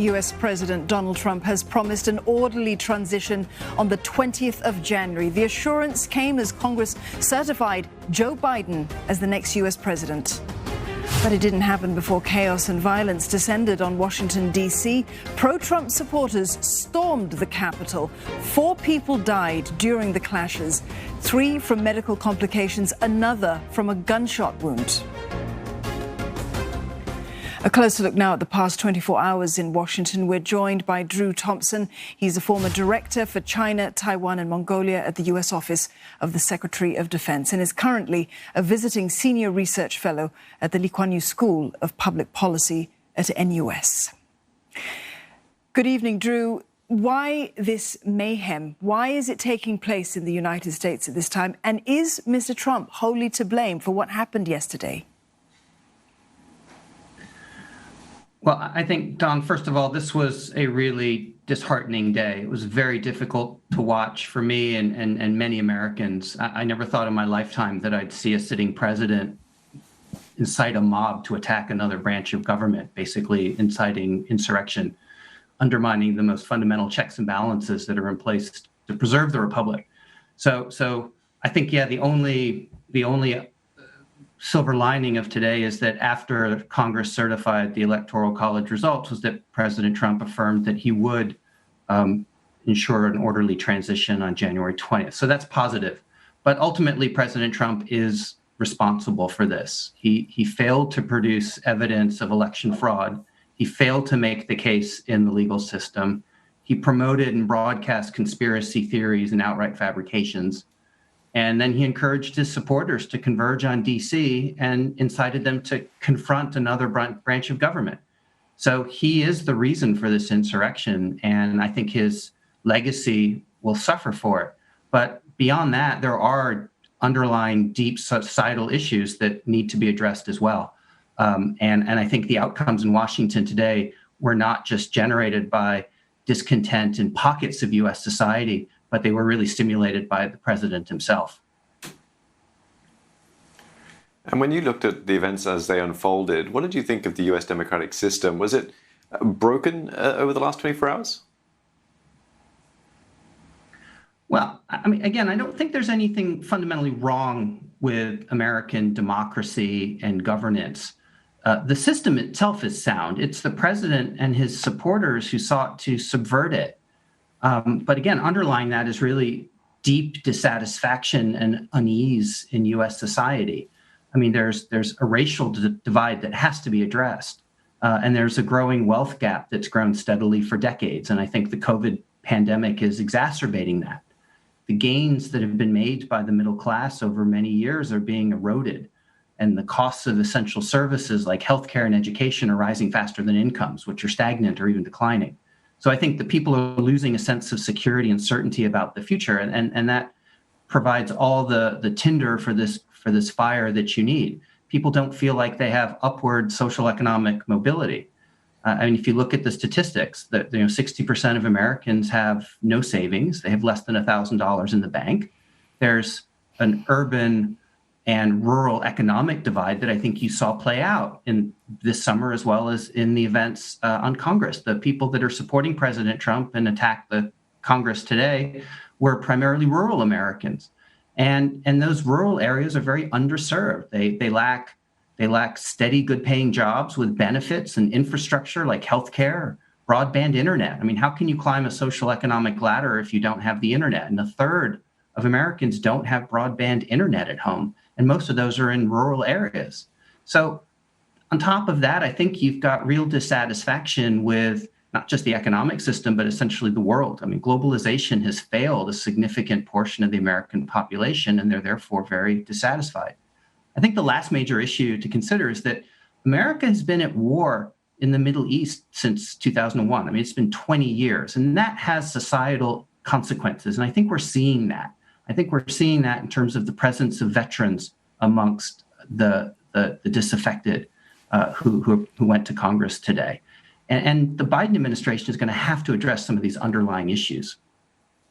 U.S. President Donald Trump has promised an orderly transition on the 20th of January. The assurance came as Congress certified Joe Biden as the next U.S. president. But it didn't happen before chaos and violence descended on Washington, D.C. Pro-Trump supporters stormed the Capitol. 4 people died during the clashes, 3 from medical complications, another from a gunshot wound. A closer look now at the past 24 hours in Washington. We're joined by Thompson. He's a former director for China, Taiwan and Mongolia at the U.S. Office of the Secretary of Defense and is currently a visiting senior research fellow at the Lee Kuan Yew School of Public Policy at NUS. Good evening, Drew. Why this mayhem? Why is it taking place in the United States at this time? And is Mr. Trump wholly to blame for what happened yesterday? Well, I think, Don, first of all, this was a really disheartening day. It was very difficult to watch for me and many Americans. I never thought in my lifetime that I'd see a sitting president incite a mob to attack another branch of government, basically inciting insurrection, undermining the most fundamental checks and balances that are in place to preserve the republic. So I think, the only silver lining of today is that after Congress certified the Electoral College results was that President Trump affirmed that he would ensure an orderly transition on January 20th. So that's positive. But ultimately, President Trump is responsible for this. He failed to produce evidence of election fraud. He failed to make the case in the legal system. He promoted and broadcast conspiracy theories and outright fabrications. And then he encouraged his supporters to converge on D.C. and incited them to confront another branch of government. So he is the reason for this insurrection, and I think his legacy will suffer for it. But beyond that, there are underlying deep societal issues that need to be addressed as well. And I think the outcomes in Washington today were not just generated by discontent in pockets of U.S. society, but they were really stimulated by the president himself. And when you looked at the events as they unfolded, what did you think of the U.S. democratic system? Was it broken over the last 24 hours? Well, I mean, again, I don't think there's anything fundamentally wrong with American democracy and governance. The system itself is sound. It's the president and his supporters who sought to subvert it. But again, underlying that is really deep dissatisfaction and unease in U.S. society. I mean, there's a racial divide that has to be addressed, and there's a growing wealth gap that's grown steadily for decades. And I think the COVID pandemic is exacerbating that. The gains that have been made by the middle class over many years are being eroded, and the costs of essential services like healthcare and education are rising faster than incomes, which are stagnant or even declining. So I think that people are losing a sense of security and certainty about the future, and that provides all the tinder for this fire that you need. People don't feel like they have upward social economic mobility. I mean, if you look at the statistics, that 60% of Americans have no savings; they have less than $1,000 in the bank. There's an urban and rural economic divide that I think you saw play out in this summer as well as in the events on Congress. The people that are supporting President Trump and attacked the Congress today were primarily rural Americans. And those rural areas are very underserved. They lack steady, good-paying jobs with benefits and infrastructure like healthcare, broadband internet. I mean, how can you climb a social economic ladder if you don't have the internet? And a third of Americans don't have broadband internet at home. And most of those are in rural areas. So on top of that, I think you've got real dissatisfaction with not just the economic system, but essentially the world. I mean, globalization has failed a significant portion of the American population, and they're therefore very dissatisfied. I think the last major issue to consider is that America has been at war in the Middle East since 2001. I mean, it's been 20 years, and that has societal consequences. And I think we're seeing that. I think we're seeing that in terms of the presence of veterans amongst the disaffected who went to Congress today. And the Biden administration is going to have to address some of these underlying issues.